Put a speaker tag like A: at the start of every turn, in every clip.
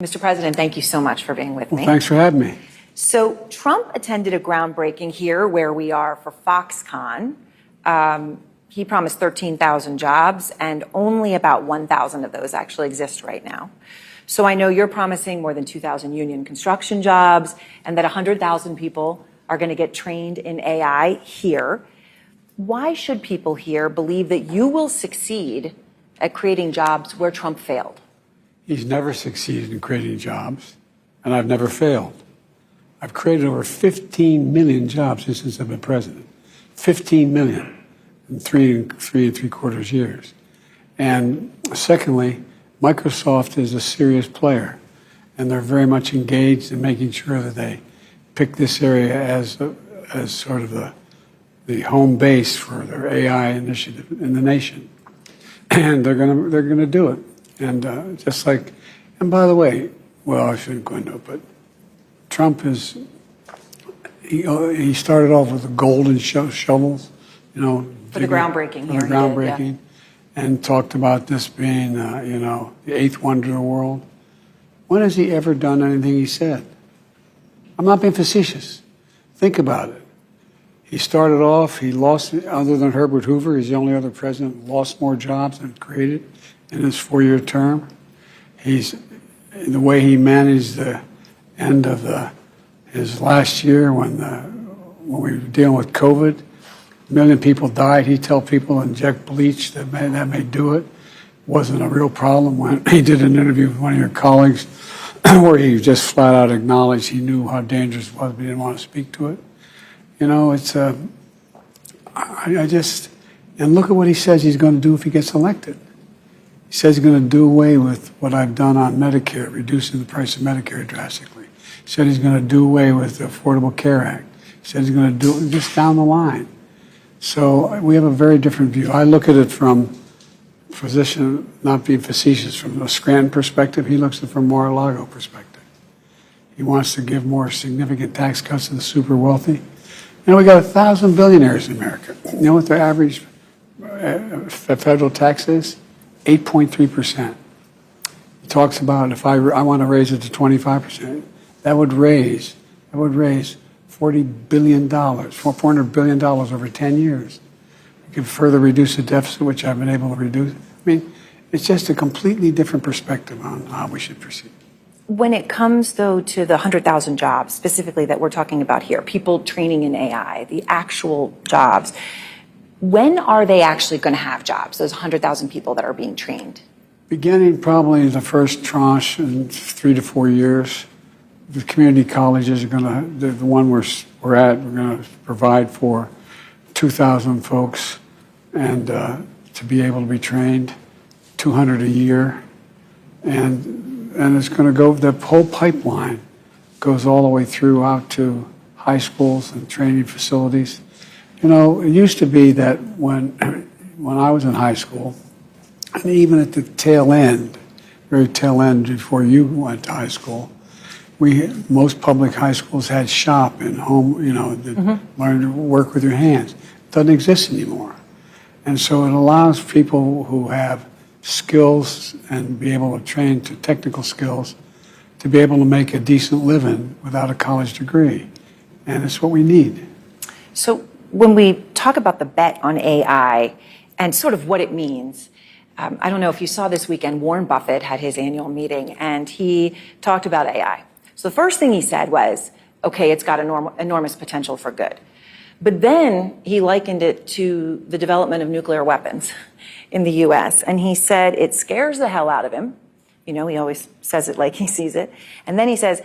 A: Mr. President, thank you so much for being with me.
B: Well, thanks for having me.
A: So Trump attended a groundbreaking here where we are for Foxconn. He promised 13,000 jobs, and only about 1,000 of those actually exist right now. So I know you're promising more than 2,000 union construction jobs and that 100,000 people are going to get trained in AI here. Why should people here believe that you will succeed at creating jobs where Trump failed?
B: He's never succeeded in creating jobs, and I've never failed. I've created over 15 million jobs since I've been president. 15 million in three and three-quarters years. And secondly, Microsoft is a serious player, and they're very much engaged in making sure that they pick this area as sort of the home base for their AI initiative in the nation. And they're gonna do it. And and by the way, well, I shouldn't go into it, but Trump he started off with the golden shovels,
A: For the groundbreaking here.
B: For the groundbreaking, and talked about this being, the eighth wonder of the world. When has he ever done anything he said? I'm not being facetious. Think about it. He started off, he lost, other than Herbert Hoover, he's the only other president who lost more jobs than created in his 4-year term. The way he managed the end of his last year when we were dealing with COVID, 1 million people died. He'd tell people inject bleach, that may do it. Wasn't a real problem. When he did an interview with one of your colleagues where he just flat out acknowledged he knew how dangerous it was, but he didn't want to speak to it. And look at what he says he's going to do if he gets elected. He says he's going to do away with what I've done on Medicare, reducing the price of Medicare drastically. He said he's going to do away with the Affordable Care Act. He said he's going to do it just down the line. So we have a very different view. I look at it from physician, not being facetious, from a Scranton perspective. He looks at it from Mar-a-Lago perspective. He wants to give more significant tax cuts to the super wealthy. We got 1,000 billionaires in America. You know what their average federal tax is? 8.3%. He talks about if I want to raise it to 25%, that would raise $40 billion, $400 billion over 10 years. We can further reduce the deficit, which I've been able to reduce. It's just a completely different perspective on how we should proceed.
A: When it comes, though, to the 100,000 jobs specifically that we're talking about here, people training in AI, the actual jobs, when are they actually going to have jobs, those 100,000 people that are being trained?
B: Beginning probably the first tranche in 3 to 4 years. The community colleges are going to, the one we're at, we're going to provide for 2,000 folks and to be able to be trained, 200 a year. And it's going to go, the whole pipeline goes all the way through out to high schools and training facilities. It used to be that when I was in high school, and even at the tail end, very tail end before you went to high school, most public high schools had shop and home, learn to work with your hands. It doesn't exist anymore. And so it allows people who have skills and be able to train to technical skills to be able to make a decent living without a college degree. And it's what we need.
A: So when we talk about the bet on AI and sort of what it means, I don't know if you saw this weekend, Warren Buffett had his annual meeting and he talked about AI. So the first thing he said was, okay, it's got enormous potential for good. But then he likened it to the development of nuclear weapons in the U.S. And he said it scares the hell out of him. He always says it like he sees it. And then he says,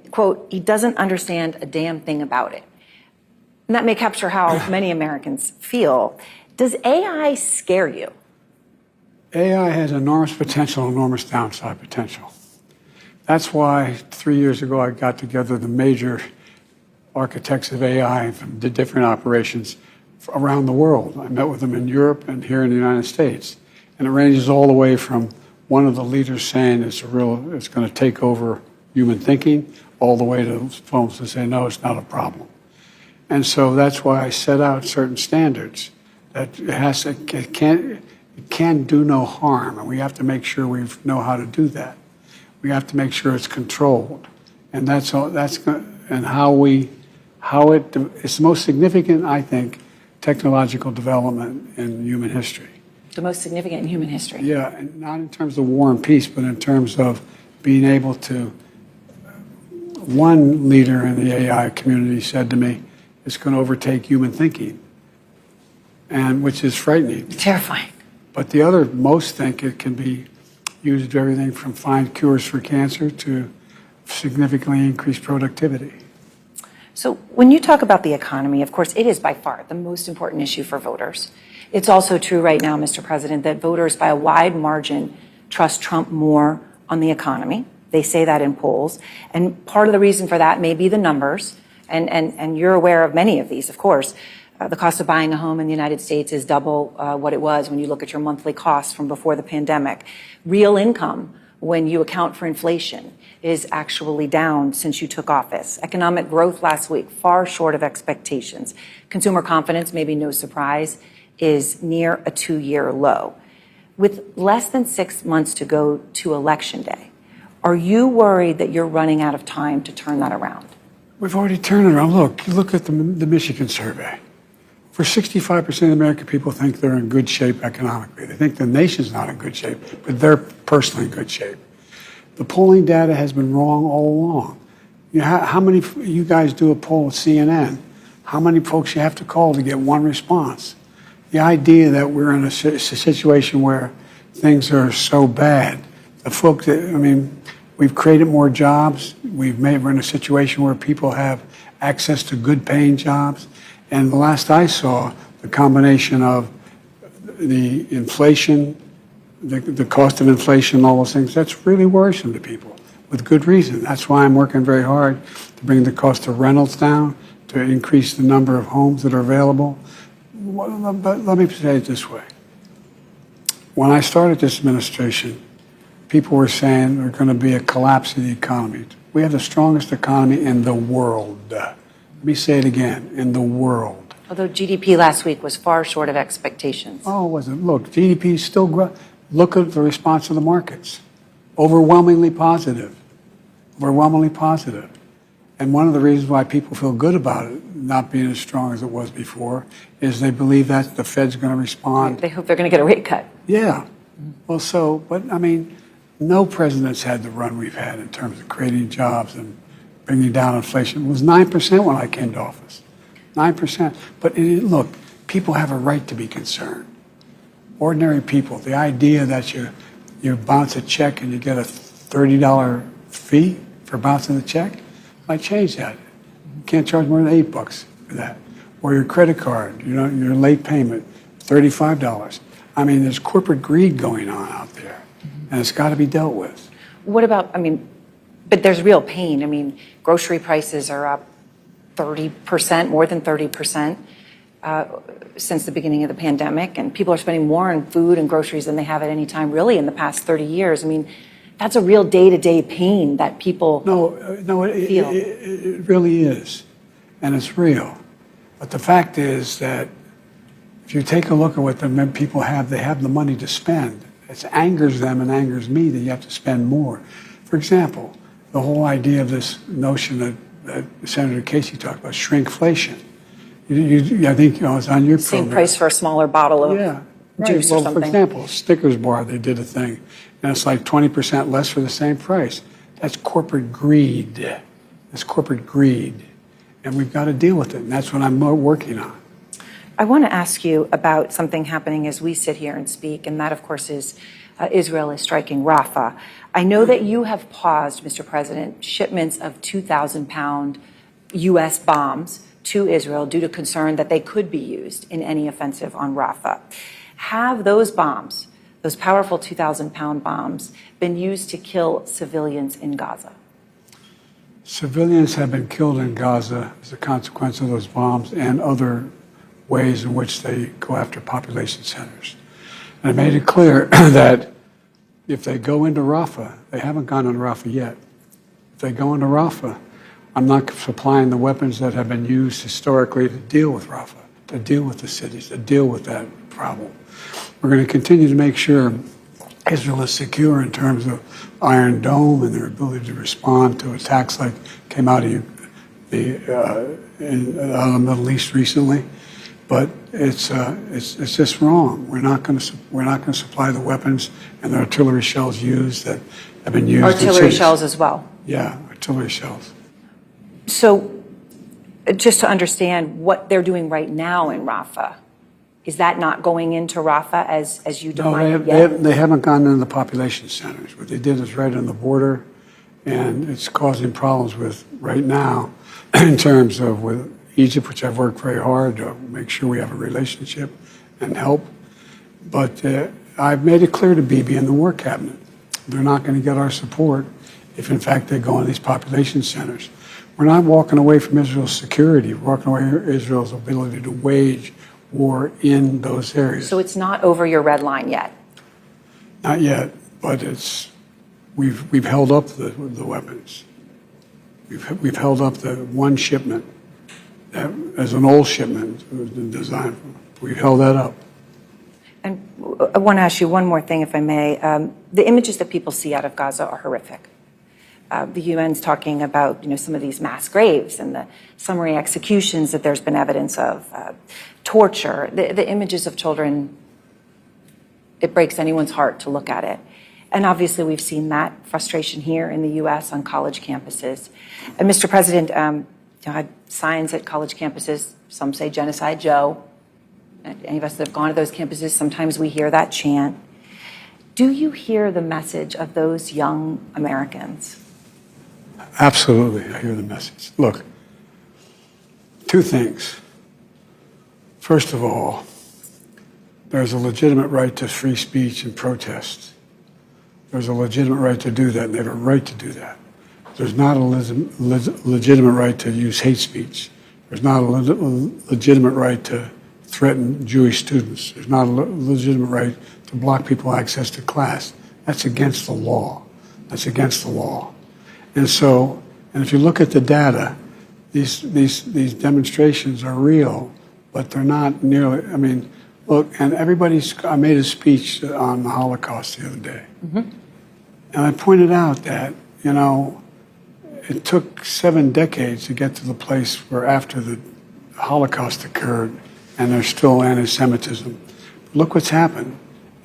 A: quote, he doesn't understand a damn thing about it. And that may capture how many Americans feel. Does AI scare you?
B: AI has enormous potential, enormous downside potential. That's why 3 years ago I got together the major architects of AI from the different operations around the world. I met with them in Europe and here in the United States. And it ranges all the way from one of the leaders saying it's going to take over human thinking, all the way to folks that say, no, it's not a problem. And so that's why I set out certain standards that it can do no harm, and we have to make sure we know how to do that. We have to make sure it's controlled. And that's all, it's the most significant, I think, technological development in human history.
A: The most significant in human history.
B: Yeah, and not in terms of war and peace, but in terms of being able to. One leader in the AI community said to me, it's going to overtake human thinking, and which is frightening.
A: Terrifying.
B: But the other, most think it can be used for everything from find cures for cancer to significantly increase productivity.
A: So when you talk about the economy, of course, it is by far the most important issue for voters. It's also true right now, Mr. President, that voters by a wide margin trust Trump more on the economy. They say that in polls. And part of the reason for that may be the numbers. And you're aware of many of these, of course. The cost of buying a home in the United States is double what it was when you look at your monthly costs from before the pandemic. Real income, when you account for inflation, is actually down since you took office. Economic growth last week, far short of expectations. Consumer confidence, maybe no surprise, is near a 2-year low. With less than 6 months to go to Election Day, are you worried that you're running out of time to turn that around?
B: We've already turned it around. Look at the Michigan survey. For 65% of the American people think they're in good shape economically. They think the nation's not in good shape, but they're personally in good shape. The polling data has been wrong all along. You know, how many, you guys do a poll at CNN, how many folks you have to call to get one response? The idea that we're in a situation where things are so bad, the folks that, I mean, we've created more jobs. We're in a situation where people have access to good paying jobs. And the last I saw, the combination of the inflation, the cost of inflation, all those things, that's really worrisome to people with good reason. That's why I'm working very hard to bring the cost of rentals down, to increase the number of homes that are available. But let me say it this way. When I started this administration, people were saying there's going to be a collapse in the economy. We have the strongest economy in the world. Let me say it again, in the world.
A: Although GDP last week was far short of expectations.
B: Oh, it wasn't. Look, GDP is still growing. Look at the response of the markets. Overwhelmingly positive. Overwhelmingly positive. And one of the reasons why people feel good about it not being as strong as it was before is they believe that the Fed's going to respond.
A: They hope they're going to get a rate cut.
B: Yeah. Well, so, but I mean, no president's had the run we've had in terms of creating jobs and bringing down inflation. It was 9% when I came to office. 9%. But look, people have a right to be concerned. Ordinary people, the idea that you bounce a check and you get a $30 fee for bouncing the check, I changed that. You can't charge more than $8 for that. Or your credit card, you know, your late payment, $35. I mean, there's corporate greed going on out there, and it's got to be dealt with.
A: What about, I mean, but there's real pain. I mean, grocery prices are up 30%, more than 30%. Since the beginning of the pandemic, and people are spending more on food and groceries than they have at any time really in the past 30 years. I mean, that's a real day-to-day pain that people feel.
B: It really is, and it's real. But the fact is that if you take a look at what the people have, they have the money to spend. It angers them and angers me that you have to spend more. For example, the whole idea of this notion that Senator Casey talked about, shrinkflation. I think it's on your
A: Same
B: program.
A: price for a smaller bottle of juice or
B: Well,
A: something.
B: for example, Snickers bar, they did a thing, and it's like 20% less for the same price. That's corporate greed. That's corporate greed. And we've got to deal with it, and that's what I'm working on.
A: I want to ask you about something happening as we sit here and speak, and that, of course, is Israel is striking Rafah. I know that you have paused, Mr. President, shipments of 2,000-pound U.S. bombs to Israel due to concern that they could be used in any offensive on Rafah. Have those bombs, those powerful 2,000-pound bombs, been used to kill civilians in Gaza?
B: Civilians have been killed in Gaza as a consequence of those bombs and other ways in which they go after population centers. And I made it clear that if they go into Rafah, they haven't gone into Rafah yet. If they go into Rafah, I'm not supplying the weapons that have been used historically to deal with Rafah, to deal with the cities, to deal with that problem. We're going to continue to make sure Israel is secure in terms of Iron Dome and their ability to respond to attacks like came out of the Middle East recently. But it's just wrong. We're not going to supply the weapons and the artillery shells used that have been used.
A: Artillery shells as well.
B: Yeah, artillery shells.
A: So, just to understand what they're doing right now in Rafah, is that not going into Rafah as you define it yet?
B: They haven't gone into the population centers. What they did is right on the border, and it's causing problems with right now in terms of with Egypt, which I've worked very hard to make sure we have a relationship and help. But I've made it clear to Bibi and the War Cabinet, they're not going to get our support if, in fact, they go in these population centers. We're not walking away from Israel's security. We're walking away from Israel's ability to wage war in those areas.
A: So it's not over your red line yet?
B: Not yet, but we've held up the weapons. We've held up the one shipment that, as an old shipment, it was designed for. We've held that up.
A: And I want to ask you one more thing, if I may. The images that people see out of Gaza are horrific. The UN's talking about, some of these mass graves and the summary executions that there's been evidence of, torture. The images of children, it breaks anyone's heart to look at it. And obviously, we've seen that frustration here in the U.S. on college campuses. And Mr. President, had signs at college campuses. Some say Genocide Joe. Any of us that have gone to those campuses, sometimes we hear that chant. Do you hear the message of those young Americans?
B: Absolutely, I hear the message. Look, two things. First of all, there's a legitimate right to free speech and protest. There's a legitimate right to do that, and they have a right to do that. There's not a legitimate right to use hate speech. There's not a legitimate right to threaten Jewish students. There's not a legitimate right to block people access to class. That's against the law. That's against the law. And so, and if you look at the data, these demonstrations are real, but they're not nearly, look, and I made a speech on the Holocaust the other day. Mm-hmm. And I pointed out that, it took 7 decades to get to the place where after the Holocaust occurred, and there's still anti-Semitism. Look what's happened.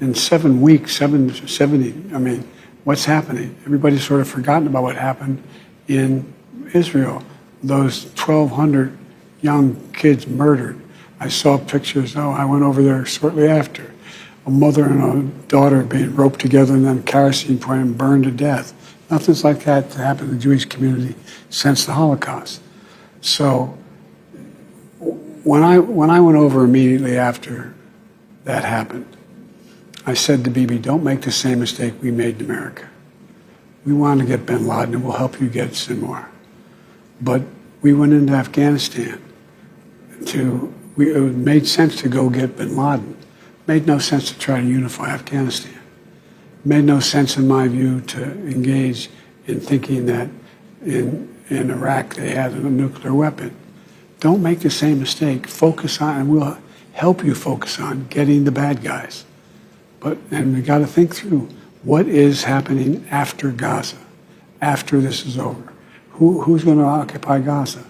B: In 7 weeks, 70, what's happening? Everybody's sort of forgotten about what happened in Israel. Those 1,200 young kids murdered. I saw pictures, I went over there shortly after. A mother and a daughter being roped together and then kerosene poured and burned to death. Nothing's like that happened in the Jewish community since the Holocaust. So when I went over immediately after that happened, I said to Bibi, don't make the same mistake we made in America. We want to get bin Laden, and we'll help you get Sinwar. But we went into Afghanistan it made sense to go get bin Laden. It made no sense to try to unify Afghanistan. It made no sense, in my view, to engage in thinking that in Iraq they had a nuclear weapon. Don't make the same mistake. Focus on, and we'll help you focus on getting the bad guys. And we got to think through what is happening after Gaza, after this is over. Who's going to occupy Gaza?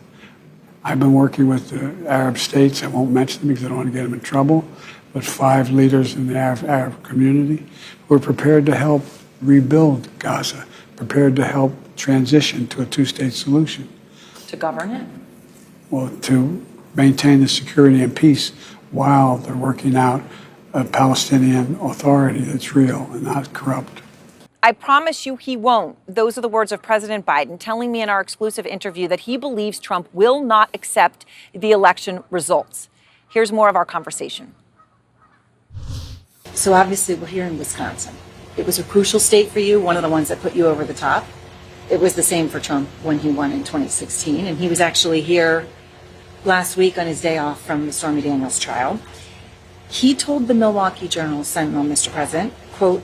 B: I've been working with the Arab states. I won't mention them because I don't want to get them in trouble. But 5 leaders in the Arab community who are prepared to help rebuild Gaza, prepared to help transition to a 2-state solution.
A: To govern it?
B: Well, to maintain the security and peace while they're working out a Palestinian authority that's real and not corrupt.
C: I promise you he won't. Those are the words of President Biden telling me in our exclusive interview that he believes Trump will not accept the election results. Here's more of our conversation.
A: So obviously we're here in Wisconsin. It was a crucial state for you, one of the ones that put you over the top. It was the same for Trump when he won in 2016, and he was actually here last week on his day off from the Stormy Daniels trial. He told the Milwaukee Journal-Sentinel, Mr. President, quote,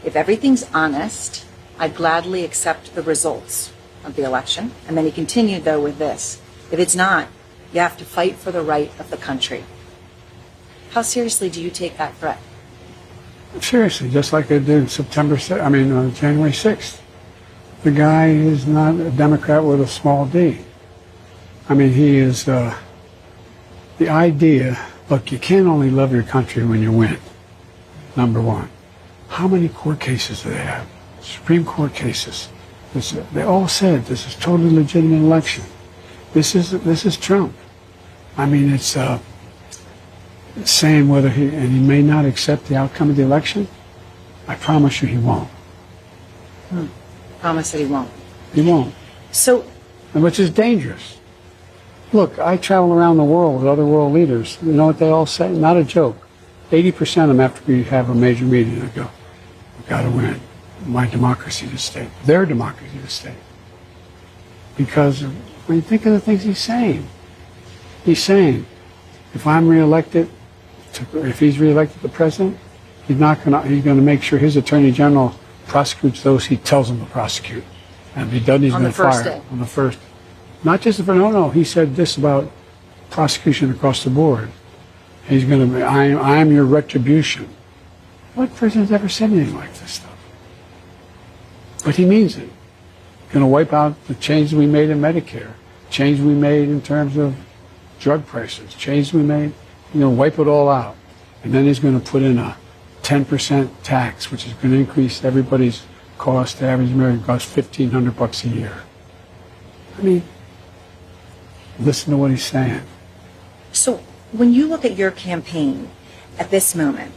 A: "If everything's honest, I'd gladly accept the results of the election." And then he continued, though, with this: "If it's not, you have to fight for the right of the country." How seriously do you take that threat?
B: Seriously, just like they did January 6th. The guy is not a Democrat with a small d. I mean, he is the idea. Look, you can't only love your country when you win. Number one. How many court cases do they have? Supreme Court cases. They all said this is totally legitimate election. This is Trump. I mean, it's saying whether he may not accept the outcome of the election. I promise you he won't.
A: Promise that he won't.
B: He won't.
A: So,
B: And which is dangerous. Look, I travel around the world with other world leaders. You know what they all say? Not a joke. 80% of them, after we have a major meeting, they go, we've got to win. My democracy to stay. Their democracy to stay. Because when you think of the things he's saying, if I'm reelected, if he's reelected the president, he's going to make sure his attorney general prosecutes those he tells them to prosecute. And if he doesn't, he's going to fire
A: day.
B: on the first. Not just the first. No. He said this about prosecution across the board. He's going to. I am your retribution. What president's ever said anything like this stuff? But he means it. Going to wipe out the changes we made in Medicare, change we made in terms of drug prices, change we made. He's going to wipe it all out, and then he's going to put in a 10% tax, which is going to increase everybody's cost. The average American costs $1,500 a year. I mean, listen to what he's saying.
D: So when you look at your campaign at this moment,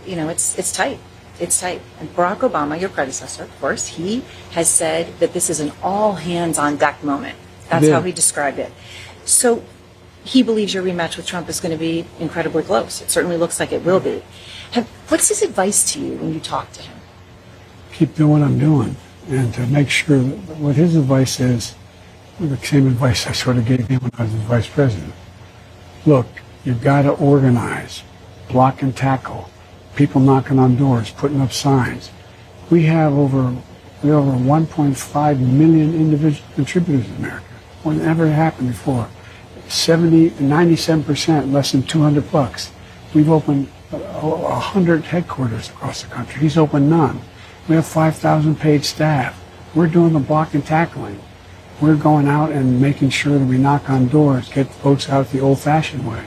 D: you know, it's tight. It's tight. And Barack Obama, your predecessor, of course, he has said that this is an all hands on deck moment. That's how he described it. So he believes your rematch with Trump is going to be incredibly close. It certainly looks like it will be. What's his advice to you when you talk to him?
B: Keep doing what I'm doing, and to make sure that what his advice is, the same advice I sort of gave him when I was his vice president. Look, you've got to organize, block and tackle, people knocking on doors, putting up signs. We have over 1.5 million individual contributors in America. More than ever happened before. 97% less than $200. We've opened 100 headquarters across the country. He's opened none. We have 5,000 paid staff. We're doing the block and tackling. We're going out and making sure that we knock on doors, get votes out the old-fashioned way.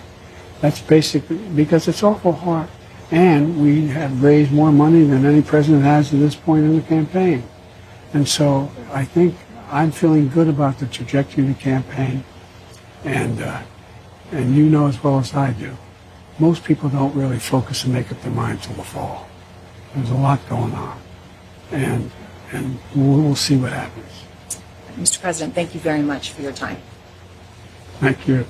B: That's basically because it's awful hard. And we have raised more money than any president has to this point in the campaign. And so I think I'm feeling good about the trajectory of the campaign. And you know as well as I do, most people don't really focus and make up their mind till the fall. There's a lot going on. And we'll see what happens.
D: Mr. President, thank you very much for your time.
B: Thank you.